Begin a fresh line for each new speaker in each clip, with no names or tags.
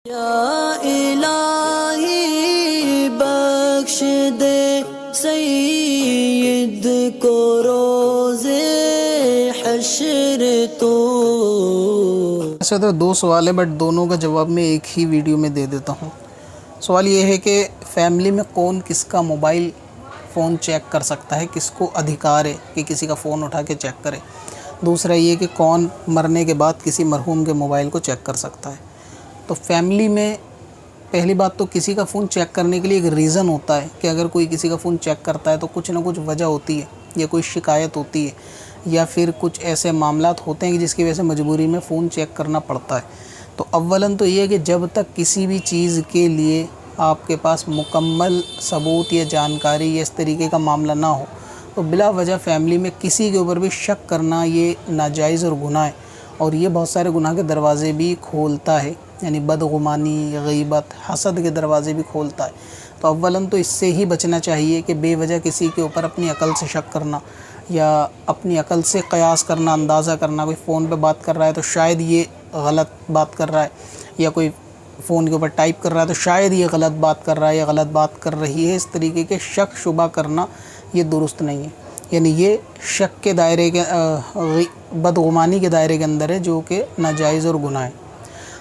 یا الہی بخش دے سید کو روز حشر تو۔
ایسے تو دو سوال ہیں بٹ دونوں کا جواب میں ایک ہی ویڈیو میں دے دیتا ہوں۔ سوال یہ ہے کہ فیملی میں کون کس کا موبائل فون چیک کر سکتا ہے، کس کو ادھیکار ہے کہ کسی کا فون اٹھا کے چیک کرے۔ دوسرا یہ کہ کون مرنے کے بعد کسی مرحوم کے موبائل کو چیک کر سکتا ہے۔ تو فیملی میں پہلی بات تو کسی کا فون چیک کرنے کے لیے ایک ریزن ہوتا ہے کہ اگر کوئی کسی کا فون چیک کرتا ہے تو کچھ نہ کچھ وجہ ہوتی ہے یا کوئی شکایت ہوتی ہے یا پھر کچھ ایسے معاملات ہوتے ہیں کہ جس کی وجہ سے مجبوری میں فون چیک کرنا پڑتا ہے۔ تو اولاً تو یہ ہے کہ جب تک کسی بھی چیز کے لیے آپ کے پاس مکمل ثبوت یا جانکاری یا اس طریقے کا معاملہ نہ ہو تو بلا وجہ فیملی میں کسی کے اوپر بھی شک کرنا یہ ناجائز اور گناہ ہے، اور یہ بہت سارے گناہ کے دروازے بھی کھولتا ہے، یعنی بدگمانی، غیبت، حسد کے دروازے بھی کھولتا ہے۔ تو اولاً تو اس سے ہی بچنا چاہیے کہ بے وجہ کسی کے اوپر اپنی عقل سے شک کرنا یا اپنی عقل سے قیاس کرنا، اندازہ کرنا۔ کوئی فون پہ بات کر رہا ہے تو شاید یہ غلط بات کر رہا ہے، یا کوئی فون کے اوپر ٹائپ کر رہا ہے تو شاید یہ غلط بات کر رہا ہے یا غلط بات کر رہی ہے۔ اس طریقے کے شک شبہ کرنا یہ درست نہیں ہے، یعنی یہ شک کے دائرے کے بدگمانی کے دائرے کے اندر ہے جو کہ ناجائز اور گناہ ہے۔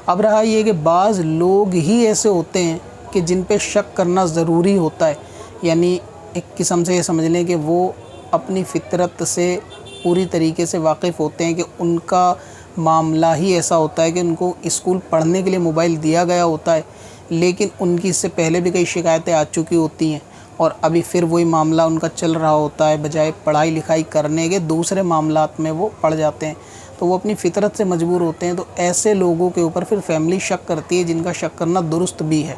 اب رہا یہ کہ بعض لوگ ہی ایسے ہوتے ہیں کہ جن پہ شک کرنا ضروری ہوتا ہے، یعنی ایک قسم سے یہ سمجھ لیں کہ وہ اپنی فطرت سے پوری طریقے سے واقف ہوتے ہیں کہ ان کا معاملہ ہی ایسا ہوتا ہے کہ ان کو اسکول پڑھنے کے لیے موبائل دیا گیا ہوتا ہے، لیکن ان کی اس سے پہلے بھی کئی شکایتیں آ چکی ہوتی ہیں اور ابھی پھر وہی معاملہ ان کا چل رہا ہوتا ہے، بجائے پڑھائی لکھائی کرنے کے دوسرے معاملات میں وہ پڑ جاتے ہیں، تو وہ اپنی فطرت سے مجبور ہوتے ہیں۔ تو ایسے لوگوں کے اوپر پھر فیملی شک کرتی ہے، جن کا شک کرنا درست بھی ہے،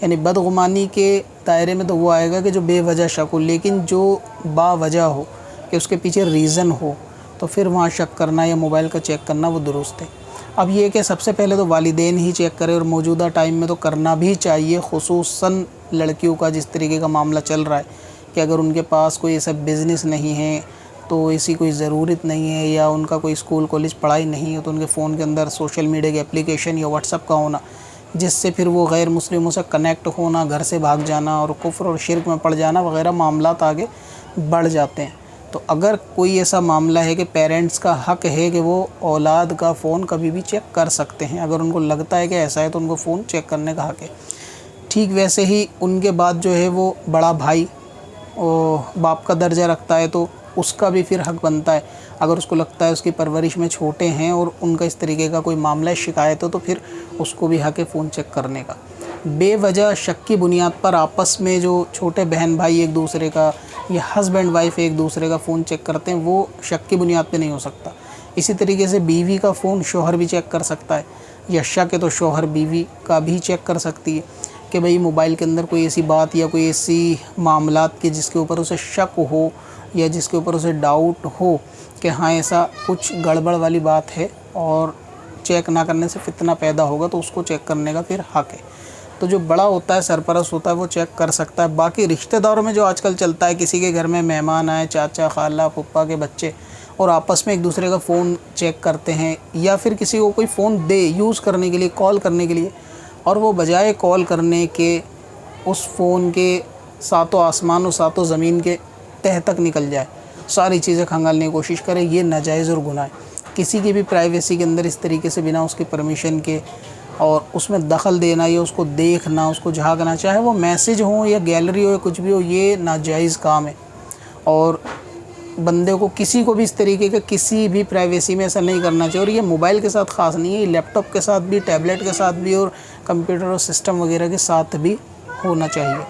یعنی بدگمانی کے دائرے میں تو وہ آئے گا کہ جو بے وجہ شک ہو، لیکن جو با وجہ ہو کہ اس کے پیچھے ریزن ہو تو پھر وہاں شک کرنا یا موبائل کا چیک کرنا وہ درست ہے۔ اب یہ کہ سب سے پہلے تو والدین ہی چیک کرے، اور موجودہ ٹائم میں تو کرنا بھی چاہیے، خصوصاً لڑکیوں کا جس طریقے کا معاملہ چل رہا ہے کہ اگر ان کے پاس کوئی ایسا بزنس نہیں ہے تو ایسی کوئی ضرورت نہیں ہے، یا ان کا کوئی اسکول کالج پڑھائی نہیں ہے، تو ان کے فون کے اندر سوشل میڈیا کے اپلیکیشن یا واٹس ایپ کا ہونا، جس سے پھر وہ غیر مسلموں سے کنیکٹ ہونا، گھر سے بھاگ جانا اور کفر اور شرک میں پڑ جانا وغیرہ معاملات آگے بڑھ جاتے ہیں۔ تو اگر کوئی ایسا معاملہ ہے کہ پیرنٹس کا حق ہے کہ وہ اولاد کا فون کبھی بھی چیک کر سکتے ہیں، اگر ان کو لگتا ہے کہ ایسا ہے تو ان کو فون چیک کرنے کا حق ہے۔ ٹھیک ویسے ہی ان کے بعد جو ہے وہ بڑا بھائی باپ کا درجہ رکھتا ہے تو اس کا بھی پھر حق بنتا ہے، اگر اس کو لگتا ہے اس کی پرورش میں چھوٹے ہیں اور ان کا اس طریقے کا کوئی معاملہ شکایت ہو تو پھر اس کو بھی حق ہے فون چیک کرنے کا۔ بے وجہ شک کی بنیاد پر آپس میں جو چھوٹے بہن بھائی ایک دوسرے کا یا ہسبینڈ وائف ایک دوسرے کا فون چیک کرتے ہیں وہ شک کی بنیاد پہ نہیں ہو سکتا۔ اسی طریقے سے بیوی کا فون شوہر بھی چیک کر سکتا ہے، یا شک ہے تو شوہر بیوی کا بھی چیک کر سکتی ہے کہ بھئی موبائل کے اندر کوئی ایسی بات یا کوئی ایسی معاملات کے جس کے اوپر اسے شک ہو یا جس کے اوپر اسے ڈاؤٹ ہو کہ ہاں ایسا کچھ گڑبڑ والی بات ہے اور چیک نہ کرنے سے فتنہ پیدا ہوگا، تو اس کو چیک کرنے کا پھر حق ہے۔ تو جو بڑا ہوتا ہے، سرپرست ہوتا ہے، وہ چیک کر سکتا ہے۔ باقی رشتہ داروں میں جو آج کل چلتا ہے، کسی کے گھر میں مہمان آئے، چاچا، خالہ، پھپھا کے بچے، اور آپس میں ایک دوسرے کا فون چیک کرتے ہیں، یا پھر کسی کو کوئی فون دے یوز کرنے کے لیے، کال کرنے کے لیے، اور وہ بجائے کال کرنے کے اس فون کے ساتوں آسمان و ساتوں زمین کے تہ تک نکل جائے، ساری چیزیں کھنگالنے کی کوشش کرے، یہ ناجائز اور گناہ ہے۔ کسی کی بھی پرائیویسی کے اندر اس طریقے سے بنا اس کی پرمیشن کے اور اس میں دخل دینا یا اس کو دیکھنا، اس کو جھانکنا، چاہے وہ میسج ہو یا گیلری ہو یا کچھ بھی ہو، یہ ناجائز کام ہے۔ اور بندے کو کسی کو بھی اس طریقے کا کسی بھی پرائیویسی میں ایسا نہیں کرنا چاہیے، اور یہ موبائل کے ساتھ خاص نہیں ہے، یہ لیپ ٹاپ کے ساتھ بھی، ٹیبلیٹ کے ساتھ بھی، اور کمپیوٹر اور سسٹم وغیرہ کے ساتھ بھی ہونا چاہیے۔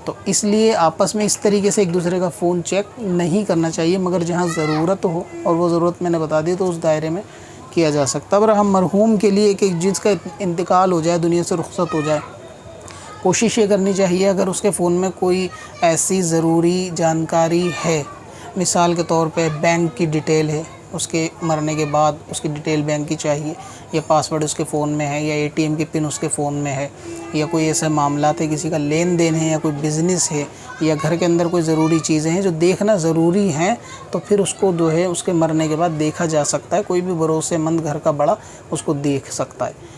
تو اس لیے آپس میں اس طریقے سے ایک دوسرے کا فون چیک نہیں کرنا چاہیے، مگر جہاں ضرورت ہو، اور وہ ضرورت میں نے بتا دی، تو اس دائرے میں کیا جا سکتا ہے۔ اور ہم مرحوم کے لیے کہ جس کا انتقال ہو جائے، دنیا سے رخصت ہو جائے، کوشش یہ کرنی چاہیے اگر اس کے فون میں کوئی ایسی ضروری جانکاری ہے، مثال کے طور پہ بینک کی ڈیٹیل ہے، اس کے مرنے کے بعد اس کی ڈیٹیل بینک کی چاہیے، یا پاسورڈ اس کے فون میں ہے، یا اے ٹی ایم کی پن اس کے فون میں ہے، یا کوئی ایسے معاملات ہے، کسی کا لین دین ہے، یا کوئی بزنس ہے، یا گھر کے اندر کوئی ضروری چیزیں ہیں جو دیکھنا ضروری ہیں، تو پھر اس کو جو ہے اس کے مرنے کے بعد دیکھا جا سکتا ہے، کوئی بھی بھروسے مند گھر کا بڑا اس کو دیکھ سکتا ہے۔